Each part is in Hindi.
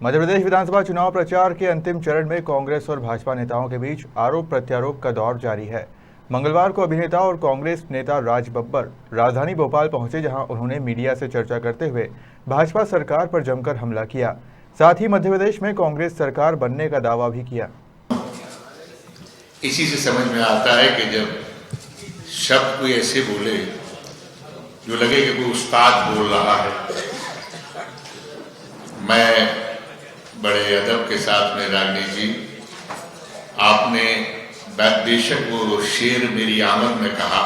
मध्य प्रदेश विधानसभा चुनाव प्रचार के अंतिम चरण में कांग्रेस और भाजपा नेताओं के बीच आरोप प्रत्यारोप का दौर जारी है। मंगलवार को अभिनेता और कांग्रेस नेता राज बब्बर राजधानी भोपाल पहुंचे, जहां उन्होंने मीडिया से चर्चा करते हुए भाजपा सरकार पर जमकर हमला किया। साथ ही मध्य प्रदेश में कांग्रेस सरकार बनने का दावा भी किया। इसी से समझ में आता है कि जब शब्द कोई ऐसे बोले जो लगे कि कोई उस्ताद बोल रहा है। मैं बड़े अदब के साथ में रागिनी जी, आपने बेशक वो शेर मेरी आमद में कहा,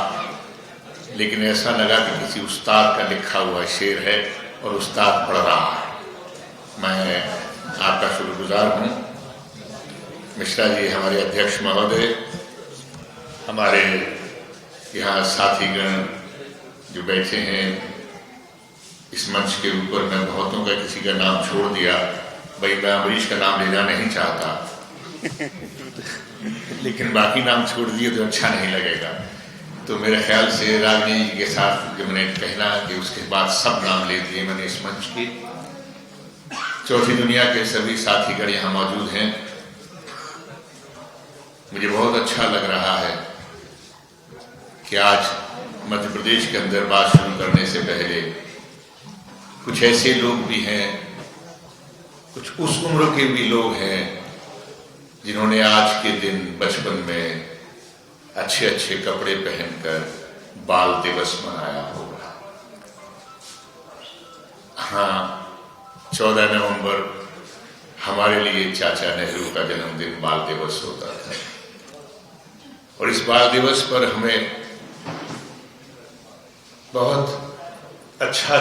लेकिन ऐसा लगा कि किसी उस्ताद का लिखा हुआ शेर है और उस्ताद पढ़ रहा है। मैं आपका शुक्रगुजार हूँ। मिश्रा जी हमारे अध्यक्ष महोदय, हमारे यहाँ साथीगण जो बैठे हैं इस मंच के ऊपर, मैं बहुतों का किसी का नाम छोड़ दिया, भाई मैं अमरीश का नाम लेना नहीं चाहता लेकिन बाकी नाम छोड़ दिए तो अच्छा नहीं लगेगा। तो मेरे ख्याल से रागिनी जी के साथ जब मैंने कहना कि उसके बाद सब नाम ले दिए मैंने इस मंच के। चौथी दुनिया के सभी साथीगण यहाँ मौजूद हैं। मुझे बहुत अच्छा लग रहा है कि आज मध्य प्रदेश के अंदर बात शुरू करने से पहले कुछ ऐसे लोग भी हैं, कुछ उस उम्र के भी लोग हैं जिन्होंने आज के दिन बचपन में अच्छे अच्छे कपड़े पहनकर बाल दिवस मनाया होगा। हाँ, 14 नवंबर हमारे लिए चाचा नेहरू का जन्मदिन बाल दिवस होता था, और इस बाल दिवस पर हमें बहुत अच्छा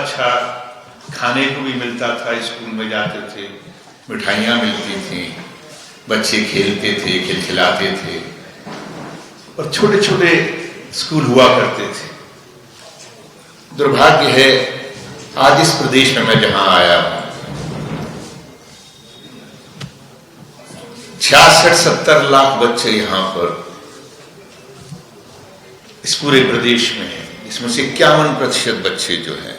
खाने को भी मिलता था। स्कूल में जाते थे, मिठाइयाँ मिलती थी, बच्चे खेलते थे, खिलखिलाते थे, और छोटे छोटे स्कूल हुआ करते थे। दुर्भाग्य है आज इस प्रदेश में मैं जहां आया हूं 66-70 लाख बच्चे यहां पर इस पूरे प्रदेश में हैं। इसमें से 51% बच्चे जो हैं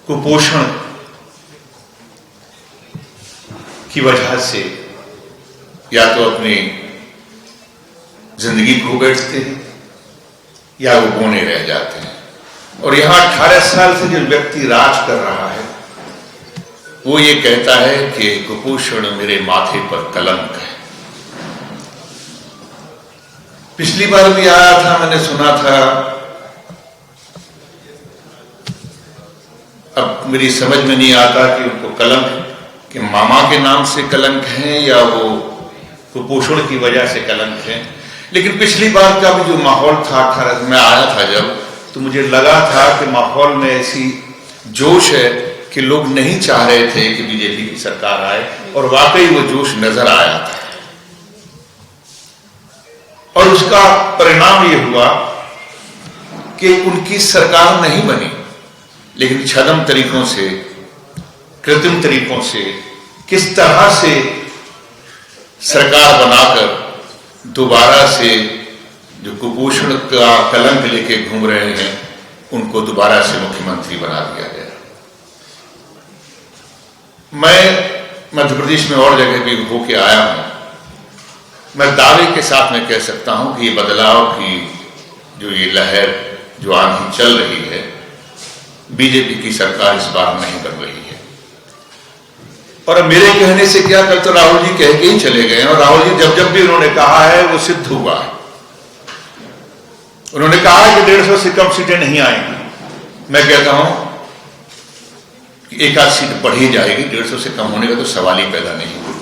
कुपोषण की वजह से या तो अपनी जिंदगी खो बैठते हैं या वो बौने रह जाते हैं। और यहां 18 साल से जो व्यक्ति राज कर रहा है वो ये कहता है कि कुपोषण मेरे माथे पर कलंक है। पिछली बार भी आया था, मैंने सुना था, अब मेरी समझ में नहीं आता कि उनको कलंक कि मामा के नाम से कलंक है या वो कुपोषण की वजह से कलंक है। लेकिन पिछली बार का भी जो माहौल था, 18 में आया था जब, तो मुझे लगा था कि माहौल में ऐसी जोश है कि लोग नहीं चाह रहे थे कि बीजेपी की सरकार आए, और वाकई वो जोश नजर आया था। और उसका परिणाम ये हुआ कि उनकी सरकार नहीं बनी, लेकिन छद्म तरीकों से, कृत्रिम तरीकों से किस तरह से सरकार बनाकर दोबारा से जो कुपोषण का कलंक लेके घूम रहे हैं उनको दोबारा से मुख्यमंत्री बना दिया गया। मैं मध्य प्रदेश में और जगह भी होके आया हूं। मैं दावे के साथ में कह सकता हूं कि ये बदलाव की जो ये लहर, जो आंधी चल रही है, बीजेपी की सरकार इस बार नहीं बन रही है। और मेरे कहने से क्या, कल तो राहुल जी कह के ही चले गए, और राहुल जी जब जब भी उन्होंने कहा है वो सिद्ध हुआ है। उन्होंने कहा है कि 150 से कम सीटें नहीं आएंगी। मैं कहता हूं कि एक आध सीट बढ़ ही जाएगी, 150 से कम होने का तो सवाल ही पैदा नहीं होगा।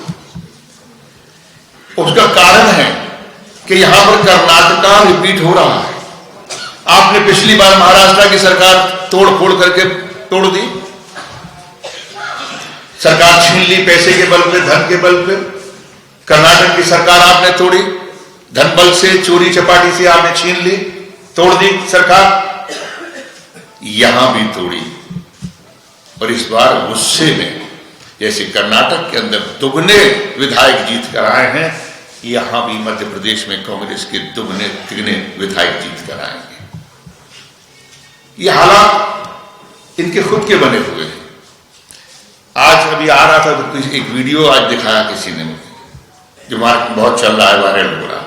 उसका कारण है कि यहां पर कर्नाटका रिपीट हो रहा है। आपने पिछली बार महाराष्ट्र की सरकार तोड़ फोड़ करके तोड़ दी, सरकार छीन ली पैसे के बल पे, धन के बल पे। कर्नाटक की सरकार आपने तोड़ी, धन बल से, चोरी चपाटी से आपने छीन ली, तोड़ दी सरकार। यहां भी तोड़ी, और इस बार गुस्से में, जैसे कर्नाटक के अंदर दुगने विधायक जीत कर आए हैं, यहां भी मध्य प्रदेश में कांग्रेस के दुगने तिगने विधायक जीत कर आएंगे। ये हालात इनके खुद के बने हुए हैं। आज अभी आ रहा था तो एक वीडियो आज दिखाया किसी ने मुझे, जो मार्केट बहुत चल रहा है, वायरल हो रहा है।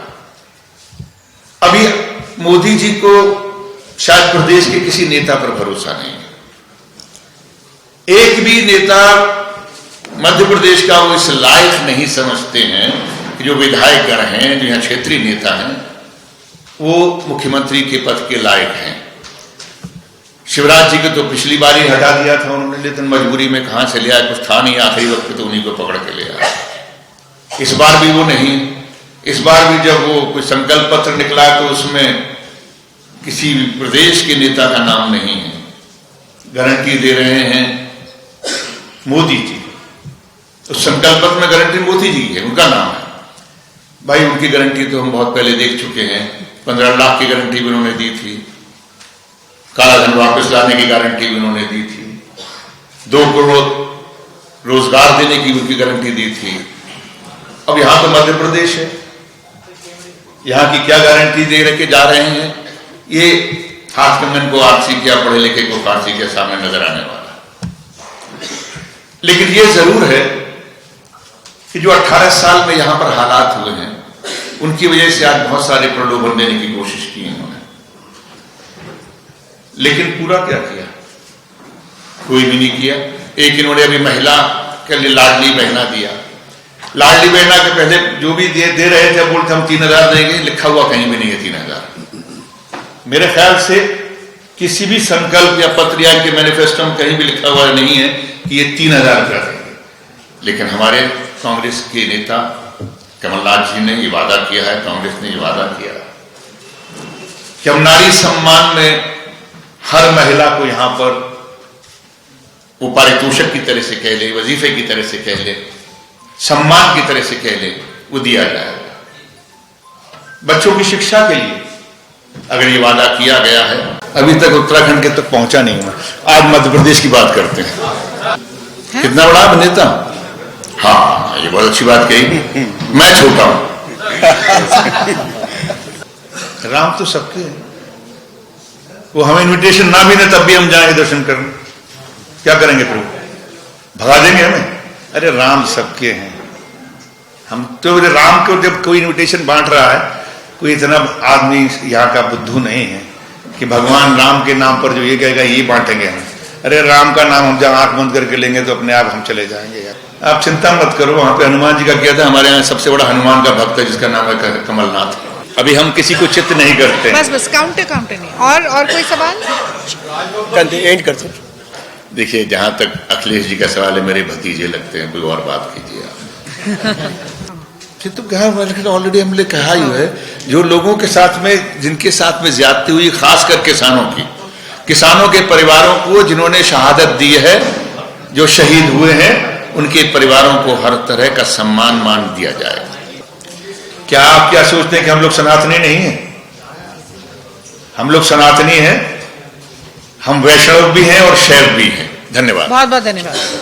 अभी मोदी जी को शायद प्रदेश के किसी नेता पर भरोसा नहीं है। एक भी नेता मध्य प्रदेश का वो इस लायक नहीं समझते हैं कि जो विधायक गण हैं, जो यहाँ क्षेत्रीय नेता हैं, वो मुख्यमंत्री के पद के लायक हैं। शिवराज जी को तो पिछली बार ही हटा दिया था उन्होंने, लेकिन मजबूरी में कहां से ले आया, कुछ था नहीं, आखिरी वक्त तो उन्हीं को पकड़ के ले आया। इस बार भी वो नहीं। इस बार भी जब वो कोई संकल्प पत्र निकला तो उसमें किसी प्रदेश के नेता का नाम नहीं है। गारंटी दे रहे हैं मोदी जी। उस संकल्प पत्र में गारंटी मोदी जी है, उनका नाम है। भाई उनकी गारंटी तो हम बहुत पहले देख चुके हैं। 15 लाख की गारंटी भी उन्होंने दी थी, काला धन वापस लाने की गारंटी भी उन्होंने दी थी, 2 करोड़ रोजगार देने की उनकी गारंटी दी थी। अब यहां तो मध्य प्रदेश है, यहां की क्या गारंटी दे रखे जा रहे हैं? ये हाथ कंगन को आरसी किया, पढ़े लिखे को फांसी के सामने नजर आने वाला। लेकिन ये जरूर है कि जो 18 साल में यहां पर हालात हुए हैं, उनकी वजह से आज बहुत सारे प्रलोभन देने की कोशिश की इन्होंने, लेकिन पूरा क्या किया? कोई भी नहीं किया। एक इन्होंने अभी महिला के लिए लाडली बहना दिया। लाडली बहना के पहले जो भी दे रहे थे, बोलते हम 3000 देंगे, लिखा हुआ कहीं भी नहीं है 3000। मेरे ख्याल से किसी भी संकल्प या पत्र या के मैनिफेस्टो में कहीं भी लिखा हुआ नहीं है कि ये 3000 कर देंगे। लेकिन हमारे कांग्रेस के नेता कमलनाथ जी ने ये वादा किया है, कांग्रेस ने ये वादा किया कि हम नारी सम्मान में हर महिला को यहां पर वो पारितोषिक की तरह से कह ले, वजीफे की तरह से कह ले, सम्मान की तरह से कह ले, वो दिया जाएगा। बच्चों की शिक्षा के लिए अगर ये वादा किया गया है, अभी तक उत्तराखंड के तक पहुंचा नहीं हुआ। आज मध्य प्रदेश की बात करते हैं। कितना बड़ा अभिनेता। हाँ, ये बहुत अच्छी बात कही। मैं छोटा हूं। राम तो सबके हैं। वो हमें इनविटेशन ना भी दे तब भी हम जाएंगे दर्शन करने। क्या करेंगे फिर? भगा देंगे हमें? अरे राम सबके हैं। हम तो राम को जब कोई इनविटेशन बांट रहा है, कोई इतना आदमी यहाँ का बुद्धू नहीं है कि भगवान राम के नाम पर जो ये कहेगा ये बांटेंगे हम। अरे राम का नाम हम जब आंख बंद करके लेंगे तो अपने आप हम चले जाएंगे यार। आप चिंता मत करो। वहां पे हनुमान जी का क्या था, हमारे यहाँ सबसे बड़ा हनुमान का भक्त है जिसका नाम है कमलनाथ। अभी हम किसी को चित्त नहीं करते। बस काउंटर नहीं। और कोई सवाल एंड करते। देखिए, जहां तक अखिलेश जी का सवाल है, मेरे भतीजे लगते हैं, कोई और बात कीजिए आप। तो कहा ऑलरेडी हमने कहा ही है, जो लोगों के साथ में, जिनके साथ में ज्यादती हुई, खासकर किसानों के परिवारों को जिन्होंने शहादत दी है, जो शहीद हुए हैं, उनके परिवारों को हर तरह का सम्मान मान दिया जाएगा। क्या आप क्या सोचते हैं कि हम लोग सनातनी नहीं हैं? हम लोग सनातनी हैं, हम वैष्णव भी हैं और शैव भी हैं। धन्यवाद। बहुत बहुत धन्यवाद।